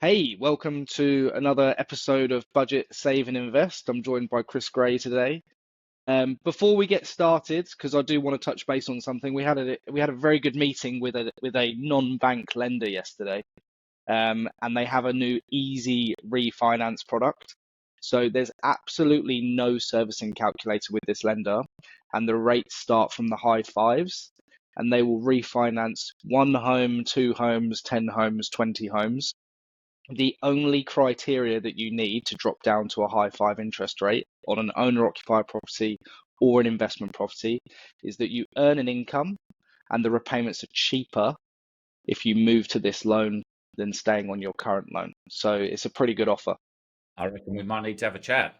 Hey, welcome to another episode of Budget, Save and Invest. I'm joined by Chris Gray today. Before we get started, because I do want to touch base on something, we had a very good meeting with a non-bank lender yesterday, and they have a new easy refinance product. So there's absolutely no servicing calculator with this lender, and the rates start from the high fives, and they will refinance one home, two homes, 10 homes, 20 homes. The only criteria that you need to drop down to a high five interest rate on an owner-occupied property or an investment property is that you earn an income and the repayments are cheaper if you move to this loan than staying on your current loan. So it's a pretty good offer. I reckon we might need to have a chat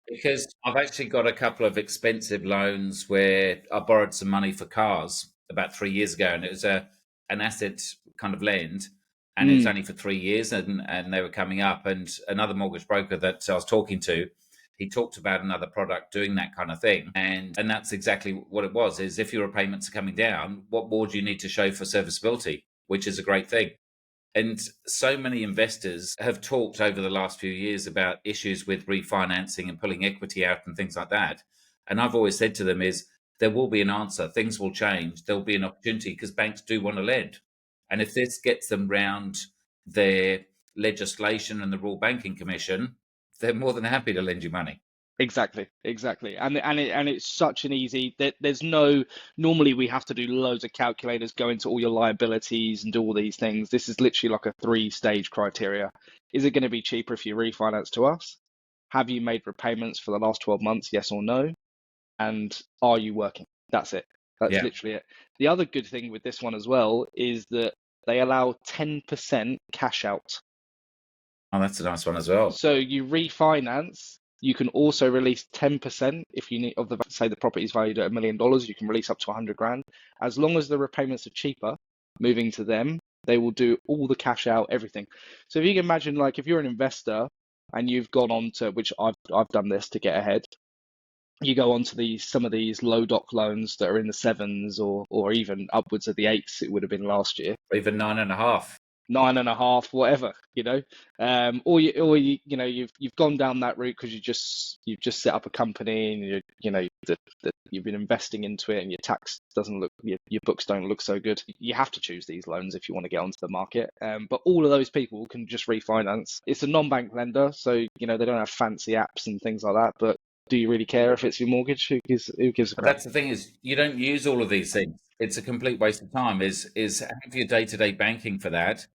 because I've actually got a couple of expensive loans where I borrowed some money for cars about 3 years ago, and it was an asset kind of lend, and it was Mm, only for 3 years, and they were coming up. And another mortgage broker that I was talking to, he talked about another product doing that kind of thing, and that's exactly what it was. Is if your repayments are coming down, what more do you need to show for serviceability, which is a great thing. And so many investors have talked over the last few years about issues with refinancing and pulling equity out and things like that. And I've always said to them is there will be an answer. Things will change. There'll be an opportunity because banks do want to lend. And if this gets them round their legislation and the Royal Banking Commission, they're more than happy to lend you money. exactly. And it's such an easy there's no normally we have to do loads of calculators, go into all your liabilities and do all these things. This is literally like a three-stage criteria. Is it going to be cheaper if you refinance to us? Have you made repayments for the last 12 months, yes or no? And are you working? That's it. That's Yeah. literally it. The other good thing with this one as well is that they allow 10% cash out. Oh, that's a nice one as well. So you refinance, you can also release 10% if you need of the say the property is valued at $1 million, you can release up to 100 grand. As long as the repayments are cheaper, moving to them, they will do all the cash out, everything. So if you can imagine, like if you're an investor and you've gone on to, which I've done this to get ahead, you go on to these some of these low doc loans that are in the sevens or even upwards of the eights it would have been last year, Or even 9.5. nine and a half, whatever, or you've gone down that route because you've just set up a company and that you've been investing into it and your tax doesn't look your books don't look so good. You have to choose these loans if you want to get onto the market. But all of those people can just refinance. It's a non-bank lender, so they don't have fancy apps and things like that. But do you really care if it's your mortgage? Who gives a But crap? that's the thing is you don't use all of these things. It's a complete waste of time. Is have your day-to-day banking for that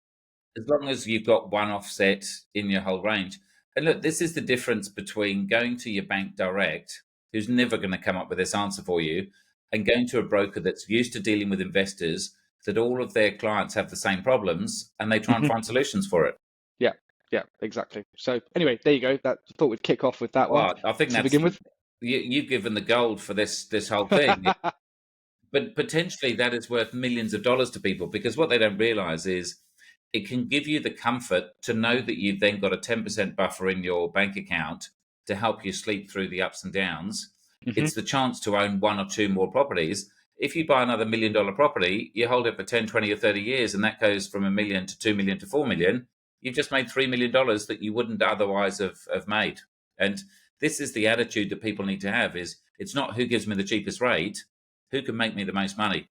as long as you've got one offset in your whole range. And look, this is the difference between going to your bank direct, who's never going to come up with this answer for you, and going to a broker that's used to dealing with investors, that all of their clients have the same problems and they try and find solutions for it. Yeah, yeah, exactly. So anyway, there you go. That thought we'd kick off with that one Well, I think to begin with. you've given the gold for this whole thing. But potentially that is worth millions of dollars to people because what they don't realize is it can give you the comfort to know that you've then got a 10% buffer in your bank account to help you sleep through the ups and downs. Hmm. It's the chance to own one or two more properties. If you buy another $1 million property, you hold it for 10, 20, or 30 years, and that goes from 1 million to 2 million to 4 million. You've just made $3 million that you wouldn't otherwise have made. And this is the attitude that people need to have is it's not who gives me the cheapest rate, who can make me the most money?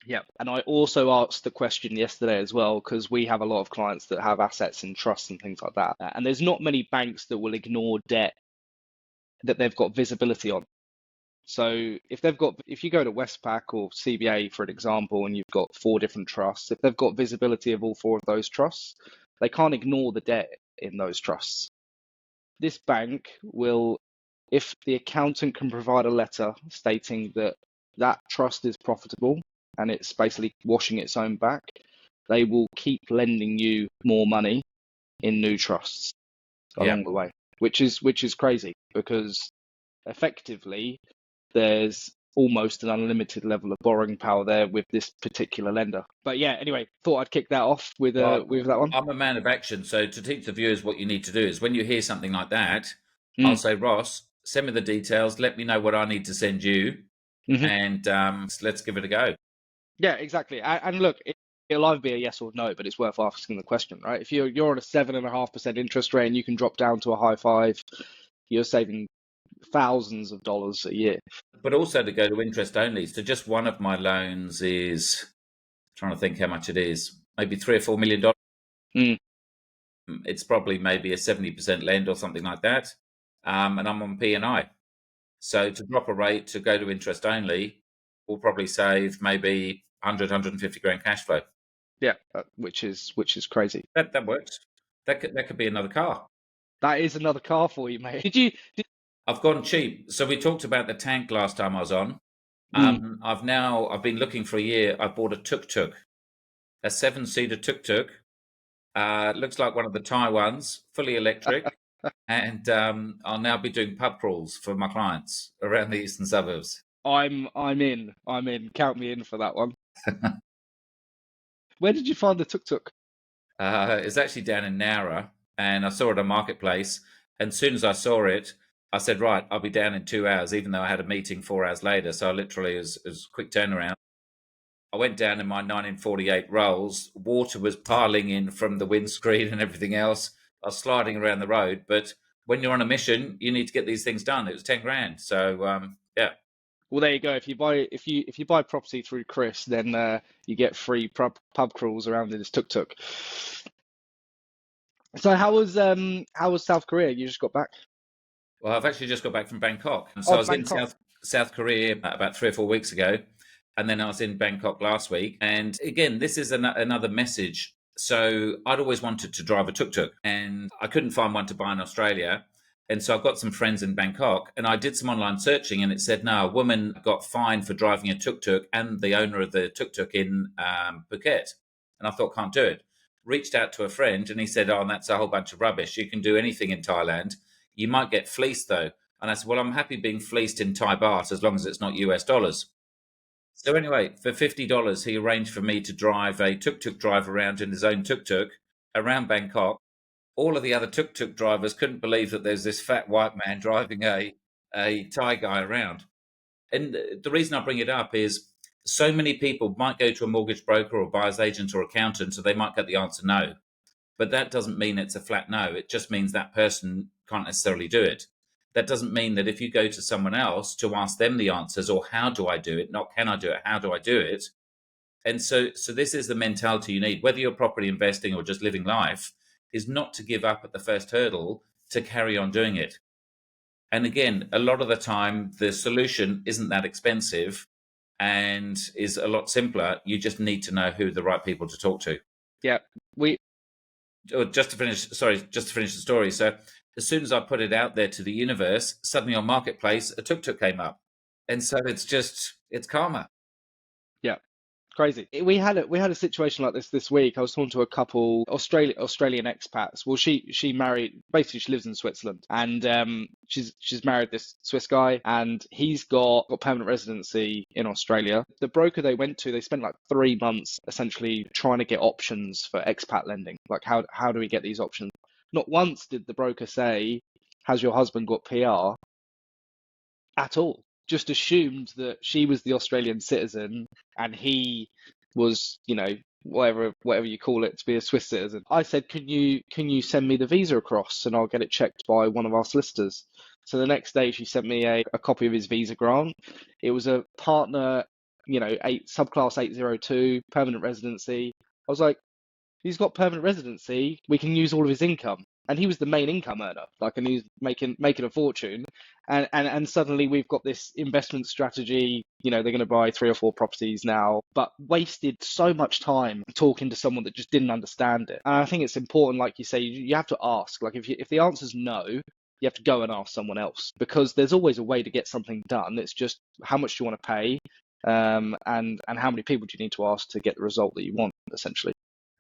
Yeah, and I also asked the question yesterday as well because we have a lot of clients that have assets in trusts and things like that. And there's not many banks that will ignore debt that they've got visibility on. So if you go to Westpac or CBA, for an example, and you've got four different trusts, if they've got visibility of all four of those trusts, they can't ignore the debt in those trusts. This bank will, if the accountant can provide a letter stating that that trust is profitable and it's basically washing its own back, they will keep lending you more money in new trusts Yeah. along the way, which is crazy because effectively there's almost an unlimited level of borrowing power there with this particular lender. But yeah, anyway, thought I'd kick that off with Well, that one. I'm a man of action. So to teach the viewers what you need to do is when you hear something like that, I'll Mm. say, Ross, send me the details. Let me know what I need to send you. Hmm. And let's give it a go. Yeah, exactly. And look, it'll either be a yes or no, but it's worth asking the question, right? If you're on a 7.5% interest rate and you can drop down to a high five, you're saving thousands of dollars a year. But also to go to interest only. So just one of my loans is trying to think how much it is, maybe $3 or $4 million. Mm, It's probably maybe a 70% lend or something like that. And I'm on P&I. So to drop a rate to go to interest only will probably save maybe 150 grand cash flow. yeah, which is crazy. That works. That could be another car. That is another car for you, mate. I've gone cheap. So we talked about the tank last time I was on. Mm. I've been looking for a year. I bought a tuk-tuk, a 7-seater tuk-tuk. Looks like one of the Thai ones, fully electric. And I'll now be doing pub crawls for my clients around the eastern suburbs. I'm in. I'm in. Count me in for that one. Where did you find the tuk-tuk? It's actually down in Nowra, and I saw it on Marketplace. And as soon as I saw it, I said, right, I'll be down in 2 hours, even though I had a meeting 4 hours later. So I literally, it was a quick turnaround. I went down in my 1948 Rolls. Water was piling in from the windscreen and everything else. I was sliding around the road. But when you're on a mission, you need to get these things done. It was 10 grand. So, yeah. Well, there you go. If you buy property through Chris, then you get free pub crawls around in his tuk-tuk. So how was South Korea? You just got back? Well, I've actually just got back from Bangkok. And so I Oh, was in Bangkok. South Korea about 3 or 4 weeks ago. And then I was in Bangkok last week. And again, this is another message. So I'd always wanted to drive a tuk-tuk and I couldn't find one to buy in Australia. And so I've got some friends in Bangkok and I did some online searching and it said, no, a woman got fined for driving a tuk-tuk and the owner of the tuk-tuk in Phuket. And I thought, can't do it. Reached out to a friend and he said, oh, that's a whole bunch of rubbish. You can do anything in Thailand. You might get fleeced though. And I said, well, I'm happy being fleeced in Thai baht as long as it's not US dollars. So anyway, for $50, he arranged for me to drive a tuk-tuk drive around in his own tuk-tuk around Bangkok. All of the other tuk-tuk drivers couldn't believe that there's this fat white man driving a Thai guy around. And the reason I bring it up is so many people might go to a mortgage broker or buyer's agent or accountant, so they might get the answer no. But that doesn't mean it's a flat no. It just means that person can't necessarily do it. That doesn't mean that if you go to someone else to ask them the answers or how do I do it, not can I do it, how do I do it? And so this is the mentality you need, whether you're property investing or just living life, is not to give up at the first hurdle, to carry on doing it. And again, a lot of the time, the solution isn't that expensive and is a lot simpler. You just need to know who the right people to talk to. Yeah, we Just to finish the story. So as soon as I put it out there to the universe, suddenly on Marketplace, a tuk-tuk came up. And so it's karma. yeah. Crazy. We had a situation like this week. I was talking to a couple, Australian expats. Well, she married. Basically, she lives in Switzerland, and she's married this Swiss guy, and he's got permanent residency in Australia. The broker they went to, they spent like 3 months essentially trying to get options for expat lending. Like how do we get these options? Not once did the broker say, "Has your husband got PR?" at all. Just assumed that she was the Australian citizen and he was, whatever you call it, to be a Swiss citizen. I said, can you send me the visa across and I'll get it checked by one of our solicitors. So the next day she sent me a copy of his visa grant. It was a partner, subclass 802, permanent residency. I was like, he's got permanent residency. We can use all of his income. And he was the main income earner, like, and he's making a fortune. And suddenly we've got this investment strategy. They're going to buy 3 or 4 properties now, but wasted so much time talking to someone that just didn't understand it. And I think it's important, like you say, you have to ask. Like if the answer's no, you have to go and ask someone else, because there's always a way to get something done. It's just how much do you want to pay, and how many people do you need to ask to get the result that you want, essentially.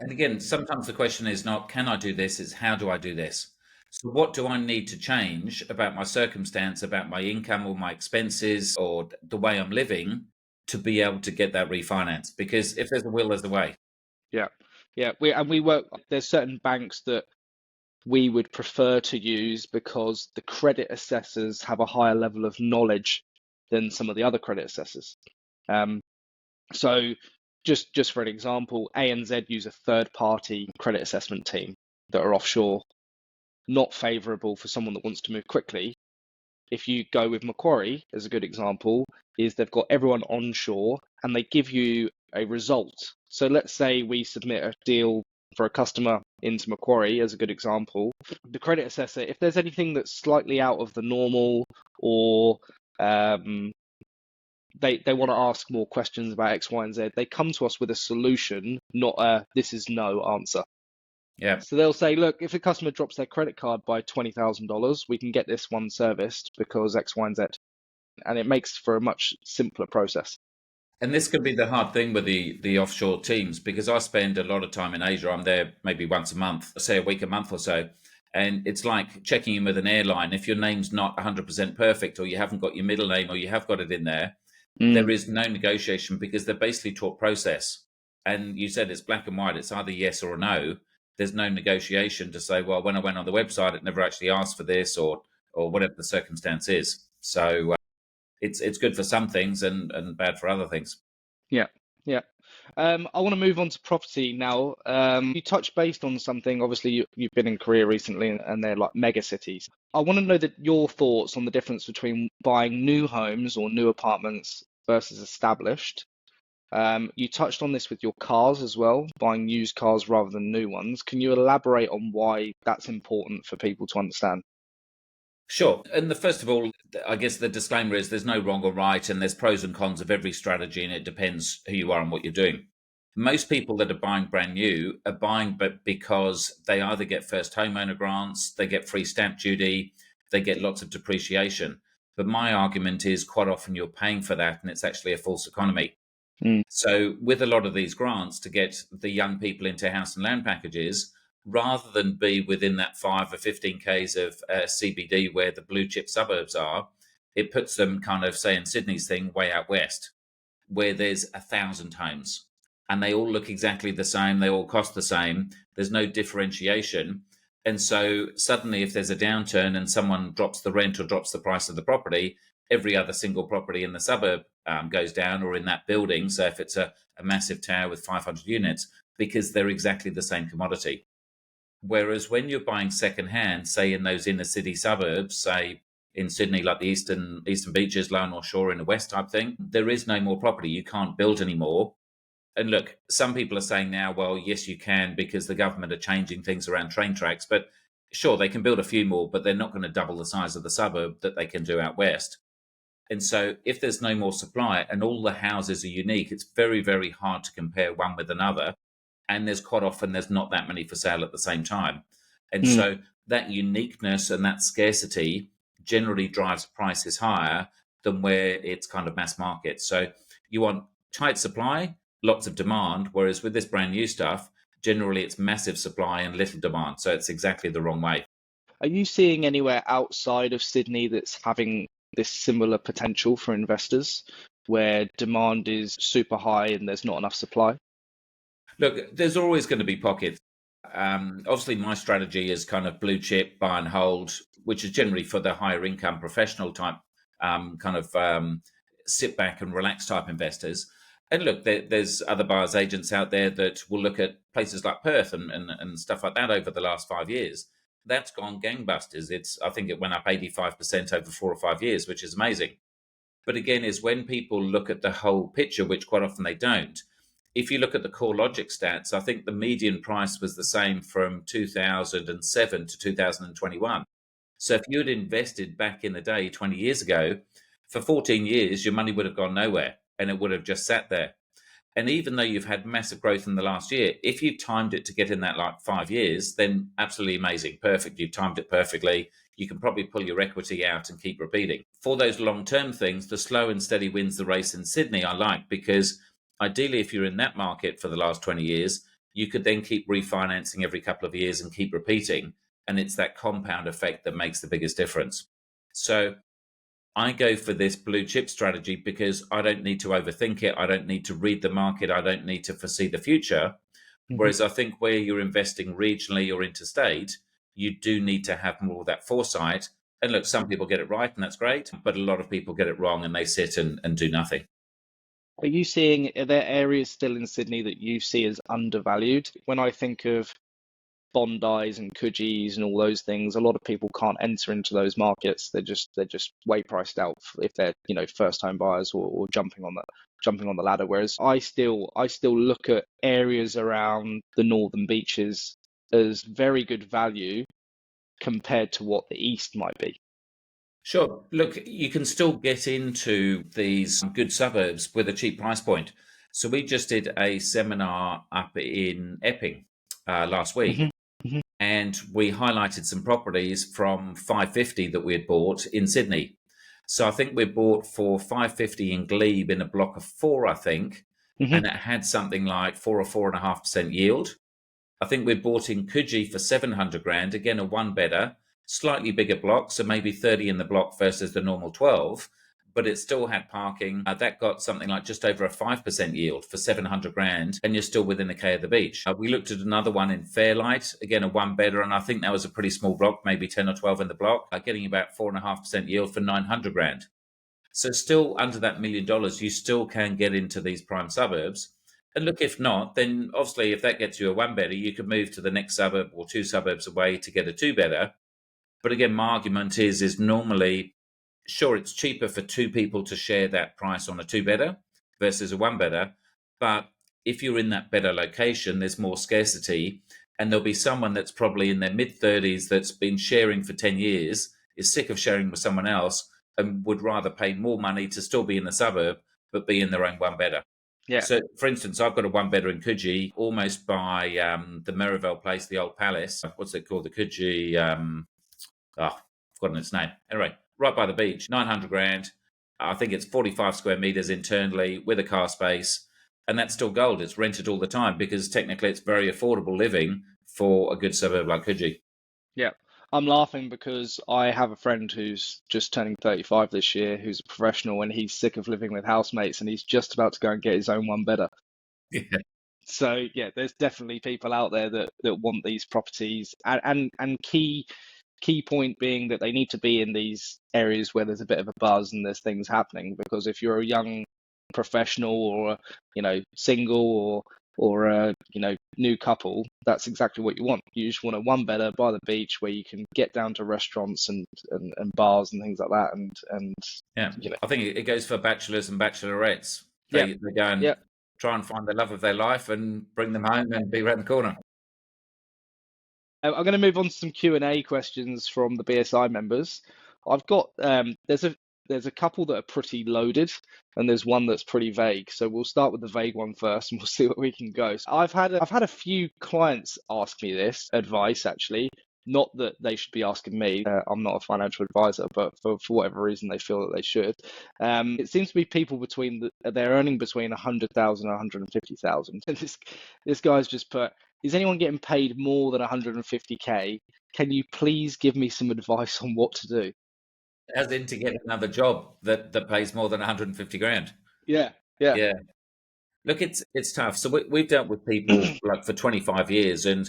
And again, sometimes the question is not, can I do this? It's how do I do this? So what do I need to change about my circumstance, about my income or my expenses or the way I'm living to be able to get that refinance? Because if there's a will, there's a way. Yeah, yeah. We work. There's certain banks that we would prefer to use because the credit assessors have a higher level of knowledge than some of the other credit assessors. So just for an example, ANZ use a third-party credit assessment team that are offshore, not favourable for someone that wants to move quickly. If you go with Macquarie, as a good example, is they've got everyone onshore and they give you a result. So let's say we submit a deal for a customer into Macquarie, as a good example. The credit assessor, if there's anything that's slightly out of the normal, or they want to ask more questions about X, Y, and Z, they come to us with a solution, not a this is no answer. Yeah. So they'll say, look, if a customer drops their credit card by $20,000, we can get this one serviced because X, Y, and Z. And it makes for a much simpler process. And this could be the hard thing with the offshore teams, because I spend a lot of time in Asia. I'm there maybe once a month, say a week, a month or so. And it's like checking in with an airline. If your name's not 100% perfect, or you haven't got your middle name, or you have got it in there, there is no negotiation, because they're basically taught process. And you said it's black and white. It's either yes or a no. There's no negotiation to say, well, when I went on the website, it never actually asked for this, or whatever the circumstance is. So it's good for some things and bad for other things. Yeah, yeah. I want to move on to property now. You touched based on something. Obviously, you've been in Korea recently, and they're like mega cities. I want to know that your thoughts on the difference between buying new homes or new apartments versus established. You touched on this with your cars as well, buying used cars rather than new ones. Can you elaborate on why that's important for people to understand? Sure. And first of all, I guess the disclaimer is there's no wrong or right, and there's pros and cons of every strategy, and it depends who you are and what you're doing. Most people that are buying brand new are buying but because they either get first homeowner grants, they get free stamp duty, they get lots of depreciation. But my argument is quite often you're paying for that, and it's actually a false economy. Mm, So, with a lot of these grants to get the young people into house and land packages, rather than be within that 5 or 15 Ks of CBD where the blue chip suburbs are, it puts them kind of, say, in Sydney's thing, way out west, where there's 1,000 homes and they all look exactly the same. They all cost the same. There's no differentiation. And so, suddenly, if there's a downturn and someone drops the rent or drops the price of the property, every other single property in the suburb goes down, or in that building. So if it's a massive tower with 500 units, because they're exactly the same commodity. Whereas when you're buying secondhand, say in those inner city suburbs, say in Sydney, like the eastern beaches, Lower North Shore in the west type thing, there is no more property. You can't build anymore. And look, some people are saying now, well, yes, you can, because the government are changing things around train tracks. But sure, they can build a few more, but they're not going to double the size of the suburb that they can do out west. And so, if there's no more supply and all the houses are unique, it's very, very hard to compare one with another. And there's quite often there's not that many for sale at the same time. And mm. so that uniqueness and that scarcity generally drives prices higher than where it's kind of mass market. So you want tight supply, lots of demand, whereas with this brand new stuff, generally it's massive supply and little demand. So it's exactly the wrong way. Are you seeing anywhere outside of Sydney that's having this similar potential for investors, where demand is super high and there's not enough supply? Look, there's always going to be pockets. Obviously, my strategy is kind of blue chip, buy and hold, which is generally for the higher income professional type, kind of sit back and relax type investors. And look, there's other buyers agents out there that will look at places like Perth and stuff like that over the last 5 years. That's gone gangbusters. I think it went up 85% over 4 or 5 years, which is amazing. But again, is when people look at the whole picture, which quite often they don't. If you look at the core logic stats, I think the median price was the same from 2007 to 2021. So if you had invested back in the day, 20 years ago, for 14 years, your money would have gone nowhere and it would have just sat there. And even though you've had massive growth in the last year, if you've timed it to get in that like 5 years, then absolutely amazing. Perfect. You've timed it perfectly. You can probably pull your equity out and keep repeating. For those long term things, the slow and steady wins the race in Sydney, I like, because ideally, if you're in that market for the last 20 years, you could then keep refinancing every couple of years and keep repeating. And it's that compound effect that makes the biggest difference. So I go for this blue chip strategy because I don't need to overthink it. I don't need to read the market. I don't need to foresee the future. Hmm. Whereas I think where you're investing regionally or interstate, you do need to have more of that foresight. And look, some people get it right, and that's great. But a lot of people get it wrong and they sit and do nothing. Are there areas still in Sydney that you see as undervalued? When I think of Bondis and Coogis and all those things, a lot of people can't enter into those markets. They're just way priced out if they're, first time buyers, or jumping on the ladder. Whereas I still look at areas around the northern beaches as very good value compared to what the east might be. Sure. Look, you can still get into these good suburbs with a cheap price point. So we just did a seminar up in Epping last week, Hmm. Hmm. and we highlighted some properties from 550 that we had bought in Sydney. So I think we bought for 550 in Glebe in a block of four, I think, Hmm. and it had something like 4 or 4.5% yield. I think we bought in Coogee for 700 grand, again, a one bedder, slightly bigger block, so maybe 30 in the block versus the normal 12, but it still had parking. That got something like just over a 5% yield for 700 grand, and you're still within the K of the beach. We looked at another one in Fairlight, again, a one bedder, and I think that was a pretty small block, maybe 10 or 12 in the block, getting about 4.5% yield for 900 grand. So still under that $1 million, you still can get into these prime suburbs. And look, if not, then obviously if that gets you a one bedder, you could move to the next suburb or two suburbs away to get a two bedder. But again, my argument is normally, sure, it's cheaper for two people to share that price on a two bedder versus a one bedder. But if you're in that better location, there's more scarcity. And there'll be someone that's probably in their mid 30s that's been sharing for 10 years, is sick of sharing with someone else, and would rather pay more money to still be in the suburb, but be in their own one bedder. Yeah, So, for instance, I've got a one bedder in Coogee, almost by the Merivale place, the old palace. What's it called? The Coogee. I've forgotten its name. Anyway, right by the beach, 900 grand. I think it's 45 square meters internally with a car space. And that's still gold. It's rented all the time because technically it's very affordable living for a good suburb like Coogee. yeah. I'm laughing because I have a friend who's just turning 35 this year, who's a professional, and he's sick of living with housemates, and he's just about to go and get his own one better. Yeah. So yeah, there's definitely people out there that want these properties, and key point being that they need to be in these areas where there's a bit of a buzz and there's things happening. Because if you're a young professional, or single, or a new couple, that's exactly what you want. You just want a one better by the beach where you can get down to restaurants and bars and things like that, and Yeah. you know I think it goes for bachelors and bachelorettes. yeah, They go and yeah. try and find the love of their life and bring them home and be around the corner. I'm going to move on to some Q&A questions from the BSI members. I've got there's a couple that are pretty loaded, and there's one that's pretty vague. So we'll start with the vague one first, and we'll see where we can go. So I've had a few clients ask me this advice, actually. Not that they should be asking me. I'm not a financial advisor, but for whatever reason they feel that they should. It seems to be people they're earning between 100,000 and 150,000. And this guy's just put, is anyone getting paid more than 150K? Can you please give me some advice on what to do? As in to get another job that pays more than 150 grand. Yeah, yeah. Yeah. Look, it's tough. So we've dealt with people like for 25 years, and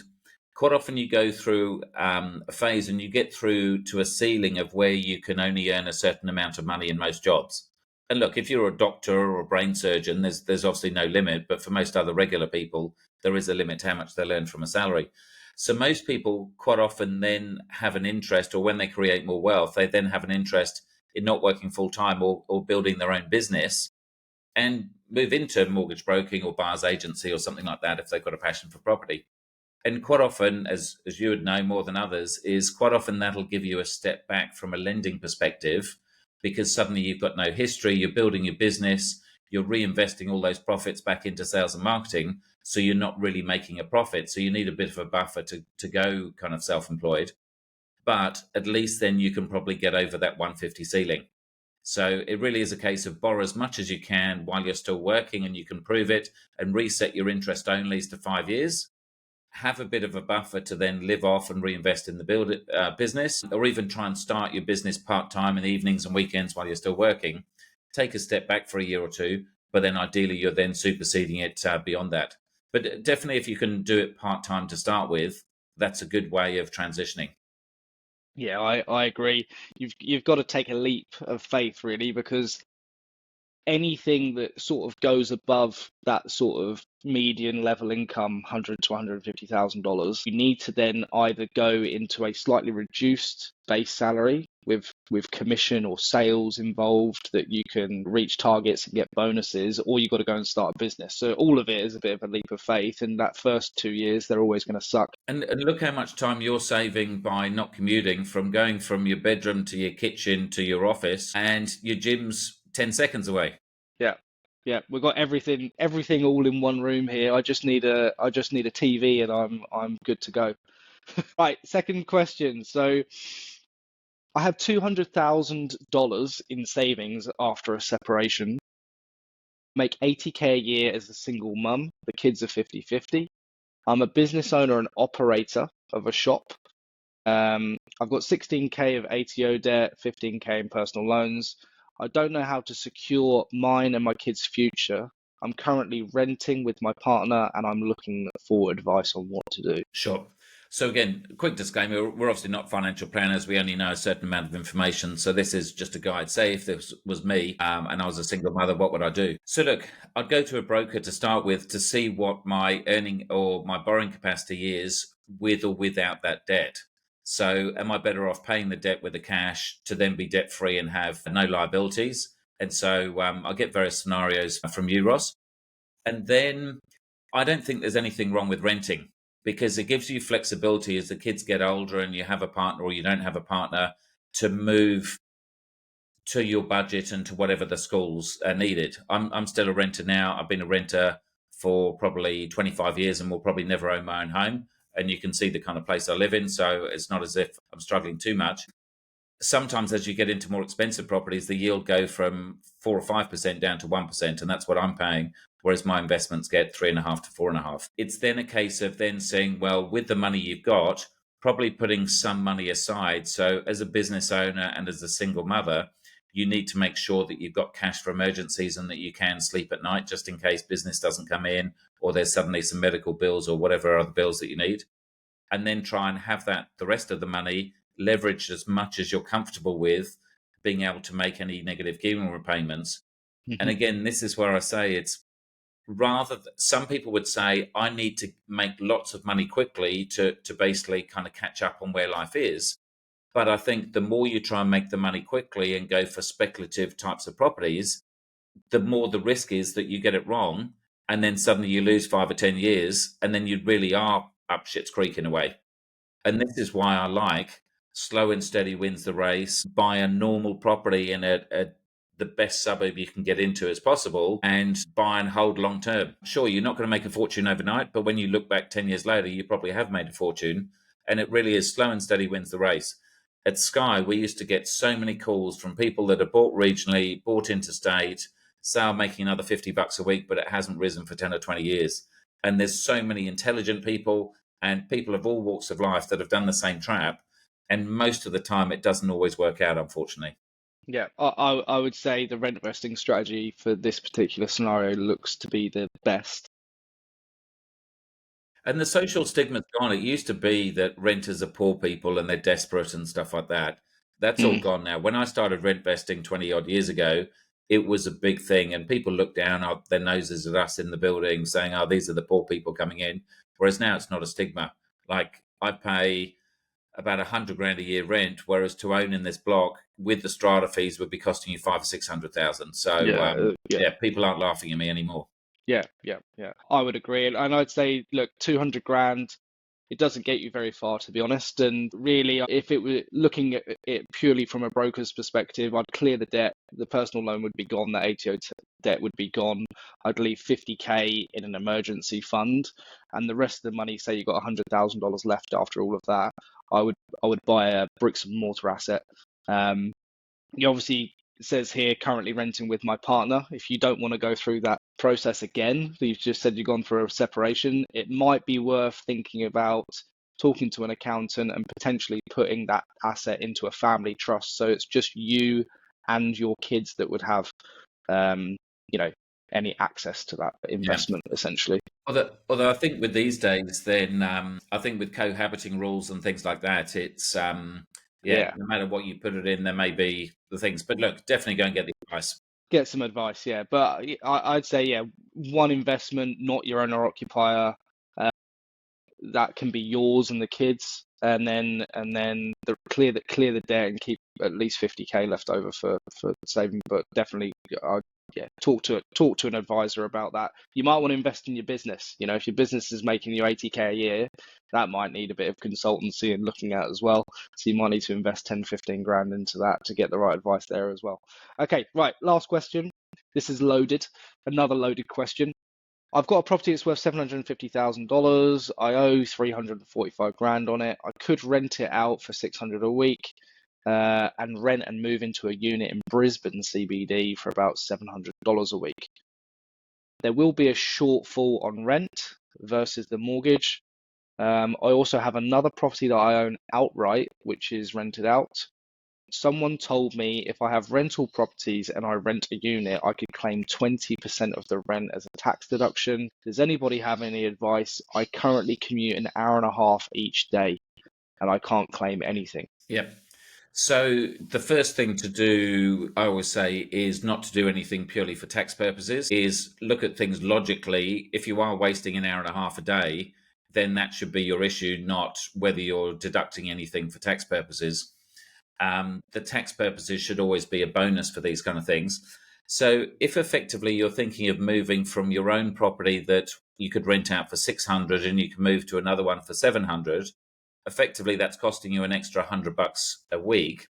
quite often you go through a phase and you get through to a ceiling of where you can only earn a certain amount of money in most jobs. And look, if you're a doctor or a brain surgeon, there's obviously no limit, but for most other regular people, there is a limit to how much they'll earn from a salary. So most people quite often then have an interest, or when they create more wealth, they then have an interest in not working full time, or building their own business and move into mortgage broking or buyer's agency or something like that if they've got a passion for property. And quite often, as you would know more than others, is quite often that'll give you a step back from a lending perspective, because suddenly you've got no history, you're building your business, you're reinvesting all those profits back into sales and marketing, so you're not really making a profit. So you need a bit of a buffer to go kind of self-employed. But at least then you can probably get over that 150 ceiling. So it really is a case of borrow as much as you can while you're still working and you can prove it, and reset your interest onlys to 5 years. Have a bit of a buffer to then live off and reinvest in the business, or even try and start your business part time in the evenings and weekends while you're still working. Take a step back for a year or two, but then ideally you're then superseding it beyond that. But definitely, if you can do it part time to start with, that's a good way of transitioning. Yeah, I agree. You've got to take a leap of faith, really, because anything that sort of goes above that sort of median level income, 100 to $150,000, you need to then either go into a slightly reduced base salary with commission or sales involved that you can reach targets and get bonuses, or you've got to go and start a business. So all of it is a bit of a leap of faith. And that first 2 years, they're always going to suck. And look how much time you're saving by not commuting, from going from your bedroom to your kitchen to your office, and your gym's 10 seconds away. Yeah. Yeah, we've got everything all in one room here. I just need a TV and I'm good to go. Right, second question. So I have $200,000 in savings after a separation, make 80K a year as a single mum. The kids are 50-50. I'm a business owner and operator of a shop. I've got 16K of ATO debt, 15K in personal loans. I don't know how to secure mine and my kids' future. I'm currently renting with my partner and I'm looking for advice on what to do. Sure. So again, quick disclaimer, we're obviously not financial planners. We only know a certain amount of information. So this is just a guide. Say if this was me and I was a single mother, what would I do? So look, I'd go to a broker to start with to see what my earning or my borrowing capacity is with or without that debt. So am I better off paying the debt with the cash to then be debt free and have no liabilities? And so I'll get various scenarios from you, Ross. And then I don't think there's anything wrong with renting, because it gives you flexibility as the kids get older and you have a partner or you don't have a partner to move to your budget and to whatever the schools are needed. I'm still a renter now. I've been a renter for probably 25 years and will probably never own my own home. And you can see the kind of place I live in. So it's not as if I'm struggling too much. Sometimes as you get into more expensive properties, the yield go from 4 or 5% down to 1%, and that's what I'm paying. Whereas my investments get 3.5 to 4.5. It's then a case of then saying, well, with the money you've got, probably putting some money aside. So as a business owner and as a single mother, you need to make sure that you've got cash for emergencies and that you can sleep at night just in case business doesn't come in or there's suddenly some medical bills or whatever other bills that you need. And then try and have that, the rest of the money, leveraged as much as you're comfortable with, being able to make any negative gearing repayments. And Mhm. again, this is where I say it's some people would say, I need to make lots of money quickly to basically kind of catch up on where life is. But I think the more you try and make the money quickly and go for speculative types of properties, the more the risk is that you get it wrong. And then suddenly you lose 5 or 10 years, and then you really are up shit's creek in a way. And this is why I like slow and steady wins the race. Buy a normal property in the best suburb you can get into as possible, and buy and hold long term. Sure, you're not going to make a fortune overnight, but when you look back 10 years later, you probably have made a fortune. And it really is slow and steady wins the race. At Sky, we used to get so many calls from people that have bought regionally, bought interstate, say I'm making another $50 a week, but it hasn't risen for 10 or 20 years. And there's so many intelligent people and people of all walks of life that have done the same trap. And most of the time, it doesn't always work out, unfortunately. Yeah, I would say the rent vesting strategy for this particular scenario looks to be the best. And the social stigma's gone. It used to be that renters are poor people and they're desperate and stuff like that. That's all Mm. gone now. When I started rent vesting 20 odd years ago, it was a big thing, and people looked down up their noses at us in the building saying, oh, these are the poor people coming in. Whereas now it's not a stigma. Like, I pay about 100 grand a year rent, whereas to own in this block with the strata fees would be costing you 5 or 600,000. So Yeah, yeah. yeah, people aren't laughing at me anymore. Yeah. I would agree. And I'd say, look, 200 grand, it doesn't get you very far, to be honest. And really, if it were looking at it purely from a broker's perspective, I'd clear the debt. The personal loan would be gone. The ATO debt would be gone. I'd leave 50K in an emergency fund, and the rest of the money, say you got $100,000 left after all of that, I would buy a bricks and mortar asset. You obviously says here currently renting with my partner. If you don't want to go through that process again, you've just said you've gone through a separation, it might be worth thinking about talking to an accountant and potentially putting that asset into a family trust. So it's just you and your kids that would have, um, you know, any access to that Yeah. investment essentially. Although I think with these days, then I think with cohabiting rules and things like that, it's yeah, Yeah. no matter what you put it in, there may be the things. But look, definitely go and get the advice. Get some advice, yeah. But I'd say, yeah, one investment, not your owner occupier, that can be yours and the kids, and then clear the debt and keep at least 50K left over for saving. But definitely, yeah, talk to an advisor about that. You might want to invest in your business. You know, if your business is making you 80K a year, that might need a bit of consultancy and looking at as well. So you might need to invest 10, 15 grand into that to get the right advice there as well. Okay, right, last question. This is loaded. Another loaded question. I've got a property that's worth $750,000. I owe 345 grand on it. I could rent it out for 600 a week, and rent and move into a unit in Brisbane CBD for about $700 a week. There will be a shortfall on rent versus the mortgage. I also have another property that I own outright, which is rented out. Someone told me if I have rental properties and I rent a unit, I could claim 20% of the rent as a tax deduction. Does anybody have any advice? I currently commute an hour and a half each day and I can't claim anything. Yep. So the first thing to do, I always say, is not to do anything purely for tax purposes, is look at things logically. If you are wasting an hour and a half a day, then that should be your issue, not whether you're deducting anything for tax purposes. The tax purposes should always be a bonus for these kind of things. So if effectively you're thinking of moving from your own property that you could rent out for 600 and you can move to another one for 700, effectively that's costing you an extra $100 a week.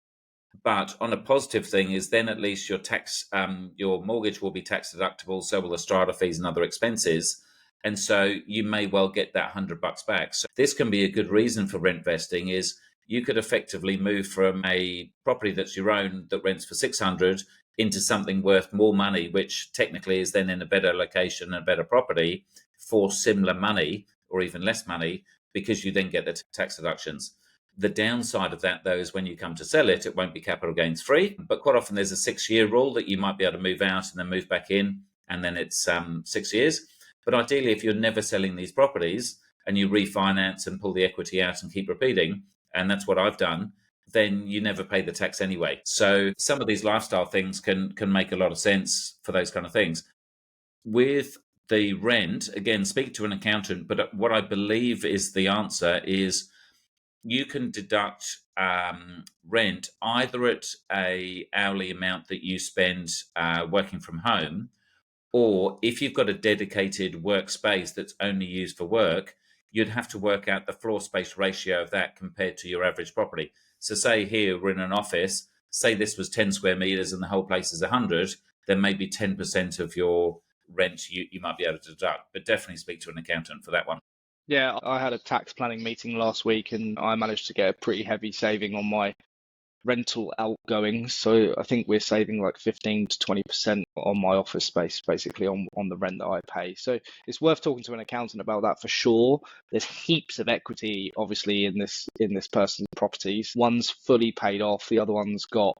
But on a positive thing is then at least your mortgage will be tax deductible, so will the strata fees and other expenses. And so you may well get that $100 back. So this can be a good reason for rent vesting is you could effectively move from a property that's your own that rents for 600 into something worth more money, which technically is then in a better location and a better property for similar money or even less money, because you then get the tax deductions. The downside of that, though, is when you come to sell it, it won't be capital gains free. But quite often there's a 6-year rule that you might be able to move out and then move back in, and then it's 6 years. But ideally, if you're never selling these properties and you refinance and pull the equity out and keep repeating, and that's what I've done, then you never pay the tax anyway. So some of these lifestyle things can make a lot of sense for those kind of things. With the rent, again, speak to an accountant, but what I believe is the answer is you can deduct rent either at a hourly amount that you spend working from home, or if you've got a dedicated workspace that's only used for work, you'd have to work out the floor space ratio of that compared to your average property. So say here we're in an office, say this was 10 square meters and the whole place is 100, then maybe 10% of your rent you might be able to deduct, but definitely speak to an accountant for that one. Yeah, I had a tax planning meeting last week and I managed to get a pretty heavy saving on my rental outgoings. So I think we're saving like 15 to 20% on my office space, basically on the rent that I pay. So it's worth talking to an accountant about that for sure. There's heaps of equity, obviously, in this person's properties. One's fully paid off, the other one's got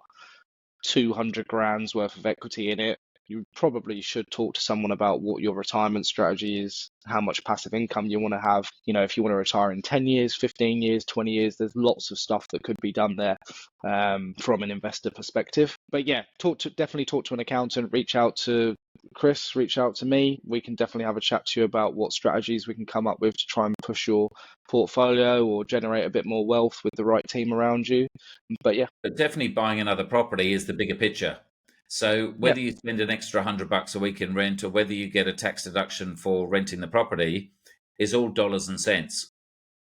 200 grand's worth of equity in it. You probably should talk to someone about what your retirement strategy is, how much passive income you want to have. You know, if you want to retire in 10 years, 15 years, 20 years, there's lots of stuff that could be done there from an investor perspective. But yeah, definitely talk to an accountant, reach out to Chris, reach out to me. We can definitely have a chat to you about what strategies we can come up with to try and push your portfolio or generate a bit more wealth with the right team around you. But yeah. But definitely buying another property is the bigger picture. So Yeah. whether you spend an extra $100 a week in rent or whether you get a tax deduction for renting the property is all dollars and cents.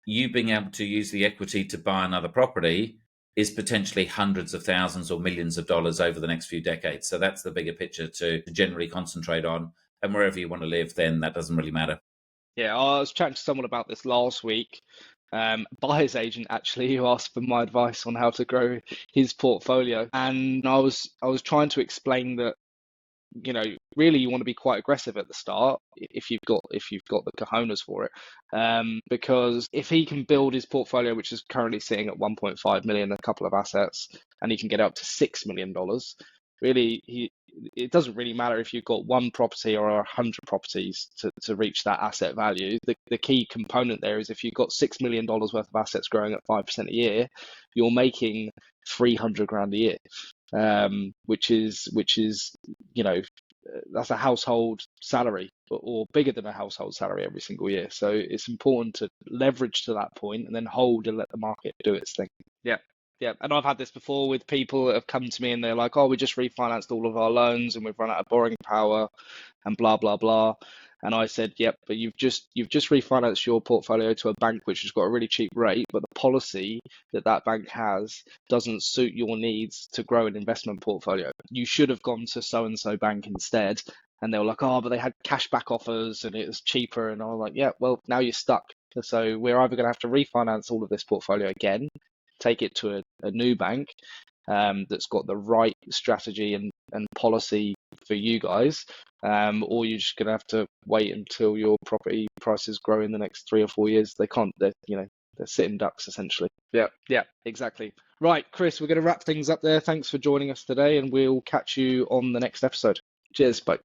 You being able to use the equity to buy another property is potentially hundreds of thousands or millions of dollars over the next few decades. So that's the bigger picture to generally concentrate on. And wherever you want to live, then that doesn't really matter. Yeah, I was chatting to someone about this last week, buyer's agent actually, who asked for my advice on how to grow his portfolio. And I was trying to explain that, you know, really you want to be quite aggressive at the start if you've got the cojones for it, because if he can build his portfolio, which is currently sitting at 1.5 million, a couple of assets, and he can get up to $6 million, really it doesn't really matter if you've got one property or 100 properties to reach that asset value. The key component there is if you've got $6 million worth of assets growing at 5% a year, you're making 300 grand a year. which is that's a household salary or bigger than a household salary every single year. So it's important to leverage to that point and then hold and let the market do its thing. Yeah. Yeah, and I've had this before with people that have come to me and they're like, "Oh, we just refinanced all of our loans and we've run out of borrowing power and blah blah blah." And I said, "Yep, but you've just refinanced your portfolio to a bank which has got a really cheap rate, but the policy that that bank has doesn't suit your needs to grow an investment portfolio. You should have gone to so and so bank instead." And they were like, "Oh, but they had cashback offers and it was cheaper." And I was like, "Yeah, well, now you're stuck. So we're either going to have to refinance all of this portfolio again, take it to a new bank that's got the right strategy and policy for you guys, or you're just going to have to wait until your property prices grow in the next 3 or 4 years. They can't, they're sitting ducks essentially." Yeah, yeah, exactly. Right, Chris, we're going to wrap things up there. Thanks for joining us today, and we'll catch you on the next episode. Cheers, bye.